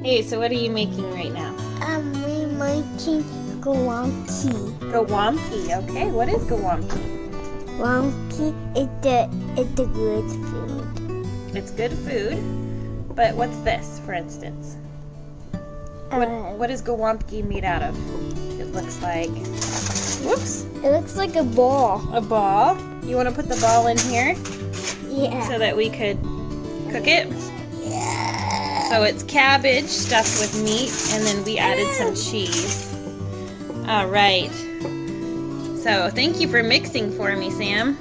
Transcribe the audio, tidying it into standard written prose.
Hey, so what are you making right now? We're making gołąbki. Gołąbki, okay. What is gołąbki? Gołąbki is the good food. It's good food, but what's this, for instance? What is gołąbki made out of? It looks like, whoops, It looks like a ball. a ball. You want to put the ball in here Yeah. so that we could cook it? So it's cabbage stuffed with meat, and then we added some cheese. All right. So thank you for mixing for me, Sam.